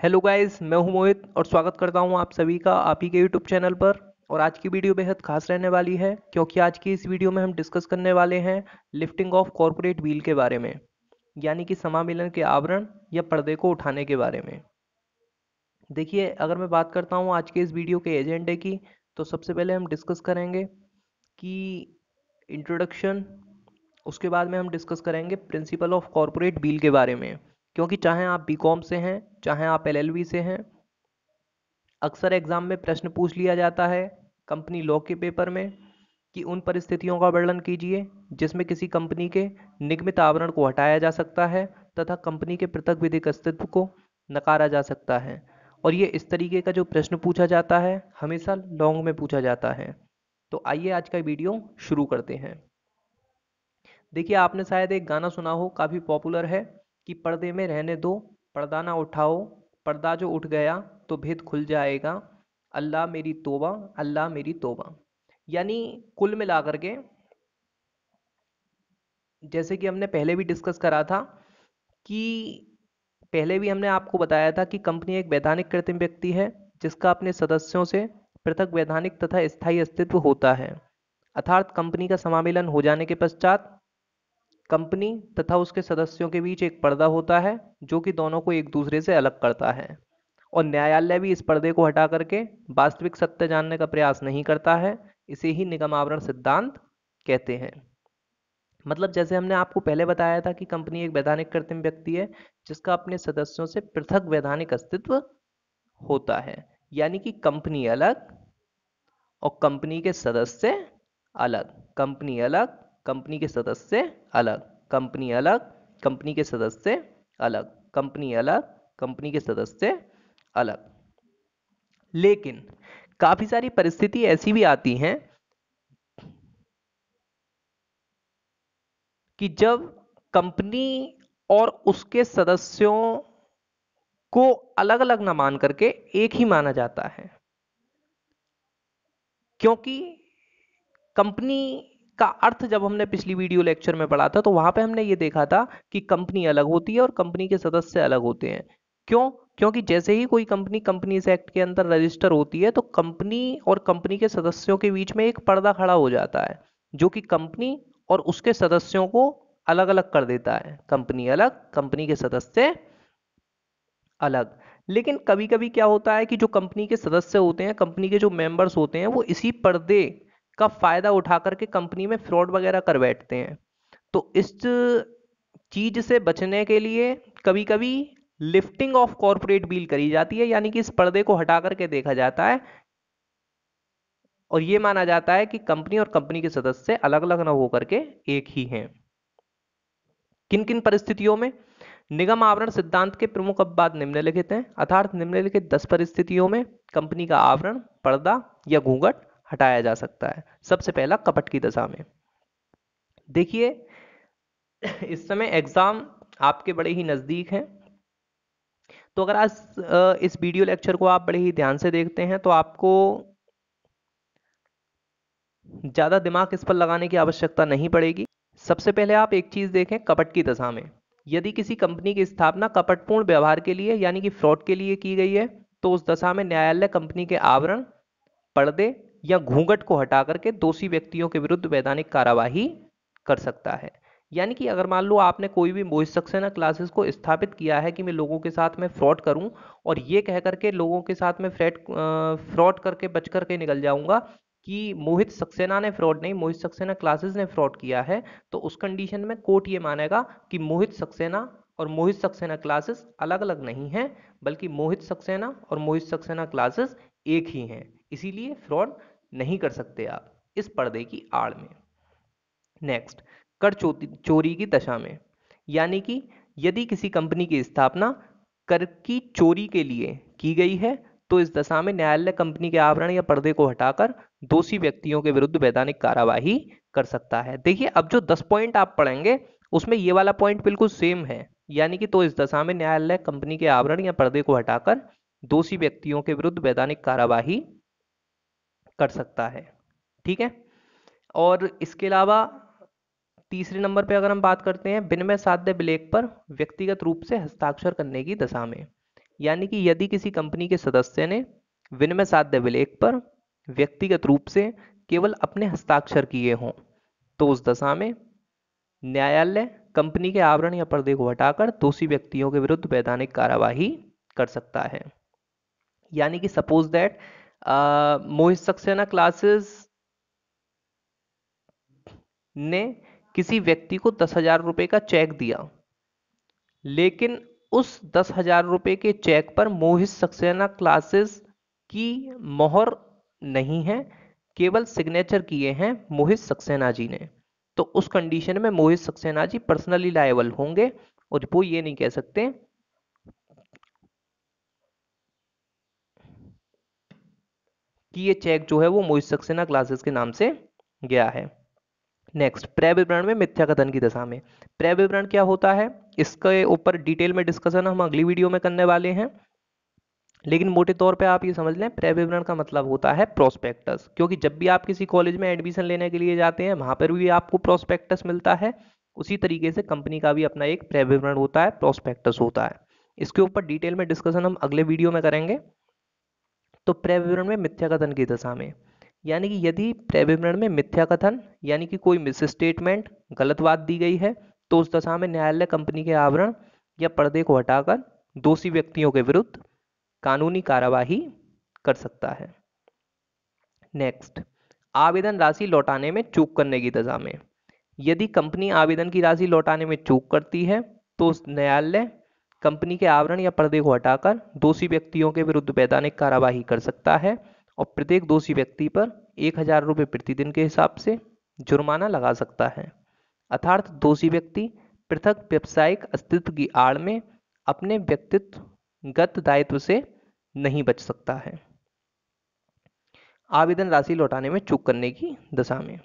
Hello guys, मैं हूं मोहित और स्वागत करता हूं आप सभी का आप ही के यूट्यूब चैनल पर। और आज की वीडियो बेहद खास रहने वाली है क्योंकि आज की इस वीडियो में हम डिस्कस करने वाले हैं लिफ्टिंग ऑफ कॉर्पोरेट व्हील के बारे में, यानी कि समामिलन के आवरण या पर्दे को उठाने के बारे में। देखिए, अगर मैं बात करता हूं आज के इस वीडियो के एजेंडे की, तो सबसे पहले हम डिस्कस करेंगे कि इंट्रोडक्शन, उसके बाद में हम डिस्कस करेंगे प्रिंसिपल ऑफ कॉर्पोरेट व्हील के बारे में। क्योंकि चाहे आप बीकॉम से हैं, चाहे आप एलएलबी से हैं, अक्सर एग्जाम में प्रश्न पूछ लिया जाता है कंपनी लॉ के पेपर में कि उन परिस्थितियों का वर्णन कीजिए जिसमें किसी कंपनी के निगमित आवरण को हटाया जा सकता है तथा कंपनी के पृथक विधिक अस्तित्व को नकारा जा सकता है। और ये इस तरीके का जो प्रश्न पूछा जाता है हमेशा लॉन्ग में पूछा जाता है। तो आइए आज का वीडियो शुरू करते हैं। देखिए, आपने शायद एक गाना सुना हो, काफ़ी पॉपुलर है कि पर्दे में रहने दो, पर्दा ना उठाओ, पर्दा जो उठ गया तो भेद खुल जाएगा, अल्लाह मेरी तौबा, अल्लाह मेरी तौबा। यानी कुल मिलाकर के, जैसे कि हमने पहले भी डिस्कस करा था कि पहले भी हमने आपको बताया था कि कंपनी एक वैधानिक कृत्रिम व्यक्ति है जिसका अपने सदस्यों से पृथक वैधानिक तथा स्थायी अस्तित्व होता है। अर्थात कंपनी का समामेलन हो जाने के पश्चात कंपनी तथा उसके सदस्यों के बीच एक पर्दा होता है जो कि दोनों को एक दूसरे से अलग करता है। और न्यायालय भी इस पर्दे को हटा करके वास्तविक सत्य जानने का प्रयास नहीं करता है। इसे ही निगम आवरण सिद्धांत कहते हैं। मतलब जैसे हमने आपको पहले बताया था कि कंपनी एक वैधानिक कृत्रिम व्यक्ति है जिसका अपने सदस्यों से पृथक वैधानिक अस्तित्व होता है। यानी कि कंपनी अलग और कंपनी के सदस्य अलग, कंपनी अलग, कंपनी के सदस्य अलग, कंपनी अलग, कंपनी के सदस्य अलग, कंपनी अलग, कंपनी के सदस्य अलग। लेकिन काफी सारी परिस्थिति ऐसी भी आती हैं कि जब कंपनी और उसके सदस्यों को अलग अलग ना मान करके एक ही माना जाता है। क्योंकि कंपनी का अर्थ जब हमने पिछली वीडियो लेक्चर में पढ़ा था तो वहां पे हमने ये देखा था कि कंपनी अलग होती है और कंपनी के सदस्य अलग होते हैं। क्यों? क्योंकि जैसे ही कोई कंपनी कंपनीज एक्ट के अंदर रजिस्टर होती है तो कंपनी और कंपनी के सदस्यों के बीच में एक पर्दा खड़ा हो जाता है जो कि कंपनी और उसके सदस्यों को अलग अलग कर देता है। कंपनी अलग, कंपनी के सदस्य अलग। लेकिन कभी कभी क्या होता है कि जो कंपनी के सदस्य होते हैं, कंपनी के जो मेंबर्स होते हैं, वो इसी पर्दे का फायदा उठा करके कंपनी में फ्रॉड वगैरह कर बैठते हैं। तो इस चीज से बचने के लिए कभी कभी लिफ्टिंग ऑफ कॉर्पोरेट बिल करी जाती है, यानी कि इस पर्दे को हटा करके देखा जाता है और ये माना जाता है कि कंपनी और कंपनी के सदस्य अलग अलग न होकर के एक ही हैं। किन किन परिस्थितियों में? निगम आवरण सिद्धांत के प्रमुख अपवाद निम्नलिखित हैं, अर्थात निम्नलिखित 10 परिस्थितियों में कंपनी का आवरण, पर्दा या घूंघट हटाया जा सकता है। सबसे पहला, कपट की दशा में। देखिए, इस समय एग्जाम आपके बड़े ही नजदीक हैं, तो अगर आज इस वीडियो लेक्चर को आप बड़े ही ध्यान से देखते हैं तो आपको ज्यादा दिमाग इस पर लगाने की आवश्यकता नहीं पड़ेगी। सबसे पहले आप एक चीज देखें, कपट की दशा में यदि किसी कंपनी की स्थापना कपटपूर्ण व्यवहार के लिए यानी कि फ्रॉड के लिए की गई है तो उस दशा में न्यायालय कंपनी के आवरण, पर्दे या घूंघट को हटा करके दोषी व्यक्तियों के विरुद्ध वैधानिक कार्यवाही कर सकता है। यानी कि अगर मान लो आपने कोई भी मोहित सक्सेना क्लासेस को स्थापित किया है कि मैं लोगों के साथ में फ्रॉड करूं और ये कह करके लोगों के साथ में फ्रॉड करके बच करके निकल जाऊंगा कि मोहित सक्सेना ने फ्रॉड नहीं, मोहित सक्सेना क्लासेस ने फ्रॉड किया है, तो उस कंडीशन में कोर्ट ये मानेगा कि मोहित सक्सेना और मोहित सक्सेना क्लासेस अलग अलग नहीं हैं, बल्कि मोहित सक्सेना और मोहित सक्सेना क्लासेस एक ही हैं। इसीलिए फ्रॉड नहीं कर सकते आप इस पर्दे की आड़ में। नेक्स्ट, कर चोरी की दशा में, यानी कि यदि किसी कंपनी की स्थापना कर की चोरी के लिए की गई है तो इस दशा में न्यायालय कंपनी के आवरण या पर्दे को हटाकर दोषी व्यक्तियों के विरुद्ध वैधानिक कार्यवाही कर सकता है। देखिए, अब जो 10 पॉइंट आप पढ़ेंगे उसमें ये वाला पॉइंट बिल्कुल सेम है, यानी कि तो इस दशा में न्यायालय कंपनी के आवरण या पर्दे को हटाकर दोषी व्यक्तियों के विरुद्ध वैधानिक कार्यवाही कर सकता है। ठीक है। और इसके अलावा तीसरे नंबर पे अगर हम बात करते हैं विनिमय साध्य विलेख पर व्यक्तिगत रूप से हस्ताक्षर करने की दशा में, यानी कि यदि किसी कंपनी के सदस्य ने विनिमय साध्य विलेख पर व्यक्तिगत रूप से केवल अपने हस्ताक्षर किए हों तो उस दशा में न्यायालय कंपनी के आवरण या पर्दे को हटाकर दोषी व्यक्तियों के विरुद्ध वैधानिक कार्यवाही कर सकता है। यानी कि suppose that Mohit Saxena classes ने किसी व्यक्ति को 10,000 रुपए का चेक दिया, लेकिन उस 10,000 रुपए के चेक पर मोहित सक्सेना क्लासेस की मोहर नहीं है, केवल सिग्नेचर किए हैं मोहित सक्सेना जी ने, तो उस कंडीशन में मोहित सक्सेना जी पर्सनली लायबल होंगे और वो ये नहीं कह सकते कि ये चेक जो है वो मोहित सक्सेना क्लासेस के नाम से गया है। नेक्स्ट, क्रय विवरण में मिथ्या कथन की दशा में। क्रय विवरण क्या होता है, इसके ऊपर डिटेल में डिस्कशन हम अगली वीडियो में करने वाले हैं, लेकिन मोटे तौर पे आप ये समझ लें क्रय विवरण का मतलब होता है प्रोस्पेक्टस, क्योंकि जब भी आप किसी कॉलेज में एडमिशन लेने के लिए जाते हैं वहां पर भी आपको प्रोस्पेक्टस मिलता है, उसी तरीके से कंपनी का भी अपना एक क्रय विवरण होता है, प्रोस्पेक्टस होता है। इसके ऊपर डिटेल में डिस्कशन हम अगले वीडियो में करेंगे। तो क्रय विवरण में मिथ्या कथन की दशा में, यानी कि यदि क्रय विवरण में मिथ्या कथन यानी कि कोई मिस स्टेटमेंट, गलत बात दी गई है, तो उस दशा में न्यायालय कंपनी के आवरण या पर्दे को हटाकर दोषी व्यक्तियों के विरुद्ध कानूनी कार्यवाही कर सकता है। नेक्स्ट, आवेदन राशि लौटाने में चूक करने की दशा में। यदि कंपनी आवेदन की राशि लौटाने में चूक करती है तो उस न्यायालय कंपनी के आवरण या पर्दे को हटाकर दोषी व्यक्तियों के विरुद्ध वैधानिक कार्यवाही कर सकता है और प्रत्येक दोषी व्यक्ति पर 1,000 रुपये प्रतिदिन के हिसाब से जुर्माना लगा सकता है। अर्थात दोषी व्यक्ति पृथक व्यावसायिक अस्तित्व की आड़ में अपने व्यक्तिगत दायित्व से नहीं बच सकता है। आवेदन राशि लौटाने में चूक करने की दशा में।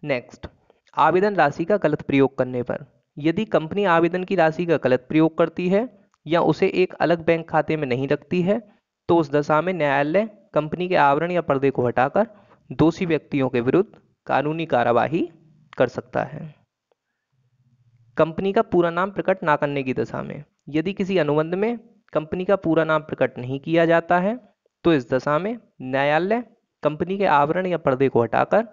नेक्स्ट, आवेदन राशि का गलत प्रयोग करने पर। यदि कंपनी आवेदन की राशि का गलत प्रयोग करती है या उसे एक अलग बैंक खाते में नहीं रखती है तो उस दशा में न्यायालय कंपनी के आवरण या पर्दे को हटाकर दोषी व्यक्तियों के विरुद्ध कानूनी कार्यवाही कर सकता है। कंपनी का पूरा नाम प्रकट ना करने की दशा में। यदि किसी अनुबंध में कंपनी का पूरा नाम प्रकट नहीं किया जाता है तो इस दशा में न्यायालय कंपनी के आवरण या पर्दे को हटाकर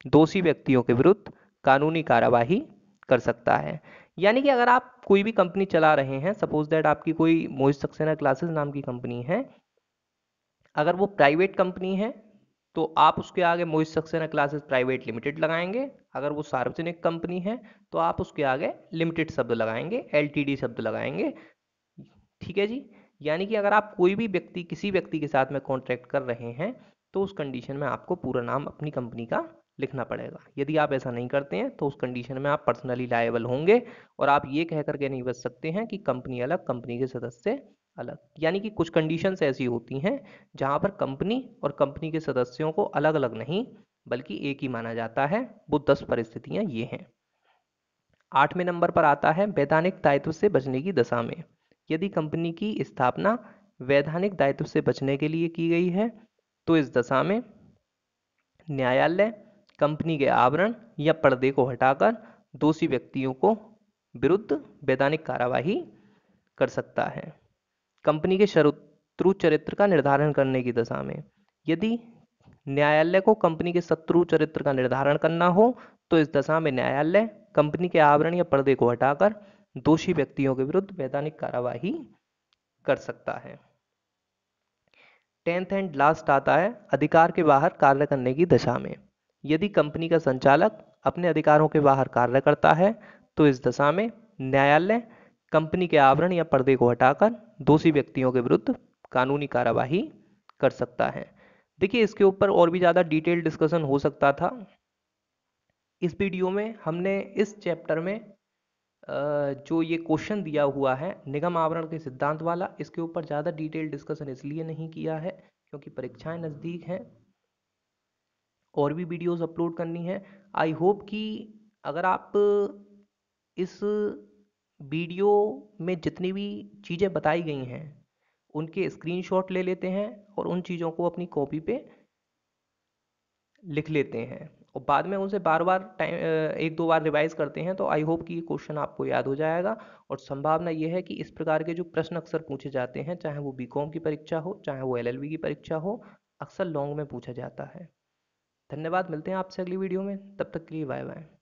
दोषी व्यक्तियों के विरुद्ध कानूनी कार्यवाही कर सकता है। यानी कि अगर आप कोई भी कंपनी चला रहे हैं, सपोज दैट आपकी कोई मोहित सक्सेना क्लासेस नाम की कंपनी है, अगर वो प्राइवेट कंपनी है तो आप उसके आगे मोहित सक्सेना क्लासेस प्राइवेट लिमिटेड लगाएंगे, अगर वो सार्वजनिक कंपनी है तो आप उसके आगे लिमिटेड शब्द लगाएंगे, एलटीडी शब्द लगाएंगे। ठीक है जी। यानी कि अगर आप कोई भी व्यक्ति किसी व्यक्ति के साथ में कॉन्ट्रैक्ट कर रहे हैं तो उस कंडीशन में आपको पूरा नाम अपनी कंपनी का लिखना पड़ेगा। यदि आप ऐसा नहीं करते हैं तो उस कंडीशन में आप पर्सनली लायबल होंगे और आप ये कह करके नहीं बच सकते हैं कि कंपनी अलग, कंपनी के सदस्य अलग। यानी कि कुछ कंडीशंस ऐसी होती हैं जहां पर कंपनी और कंपनी के सदस्यों को अलग अलग नहीं बल्कि एक ही माना जाता है। वो 10 परिस्थितियां ये हैं। 8वें नंबर पर आता है वैधानिक दायित्व से बचने की दशा में। यदि कंपनी की स्थापना वैधानिक दायित्व से बचने के लिए की गई है तो इस दशा में न्यायालय कंपनी के आवरण या पर्दे को हटाकर दोषी व्यक्तियों को विरुद्ध वैधानिक कार्यवाही कर सकता है। कंपनी के शत्रु चरित्र का निर्धारण करने की दशा में। यदि न्यायालय को कंपनी के शत्रु चरित्र का निर्धारण करना हो तो इस दशा में न्यायालय कंपनी के आवरण या पर्दे को हटाकर दोषी व्यक्तियों के विरुद्ध वैधानिक कार्यवाही कर सकता है। 10th एंड लास्ट आता है अधिकार के बाहर कार्य करने की दशा में। यदि कंपनी का संचालक अपने अधिकारों के बाहर कार्य करता है तो इस दशा में न्यायालय कंपनी के आवरण या पर्दे को हटाकर दोषी व्यक्तियों के विरुद्ध कानूनी कार्यवाही कर सकता है। देखिए, इसके ऊपर और भी ज़्यादा डिटेल डिस्कशन हो सकता था। इस वीडियो में हमने इस चैप्टर में जो ये क्वेश्चन दिया हुआ है निगम आवरण के सिद्धांत वाला, इसके ऊपर ज़्यादा डिटेल डिस्कशन इसलिए नहीं किया है क्योंकि परीक्षाएं नज़दीक हैं, और भी वीडियोस अपलोड करनी है। आई होप कि अगर आप इस वीडियो में जितनी भी चीज़ें बताई गई हैं उनके स्क्रीनशॉट ले लेते हैं और उन चीज़ों को अपनी कॉपी पे लिख लेते हैं और बाद में उसे बार बार टाइम एक दो बार रिवाइज करते हैं तो आई होप कि ये क्वेश्चन आपको याद हो जाएगा। और संभावना ये है कि इस प्रकार के जो प्रश्न अक्सर पूछे जाते हैं, चाहे वो बीकॉम की परीक्षा हो चाहे वो एलएलबी की परीक्षा हो, अक्सर लॉन्ग में पूछा जाता है। धन्यवाद, मिलते हैं आपसे अगली वीडियो में, तब तक के लिए बाय बाय।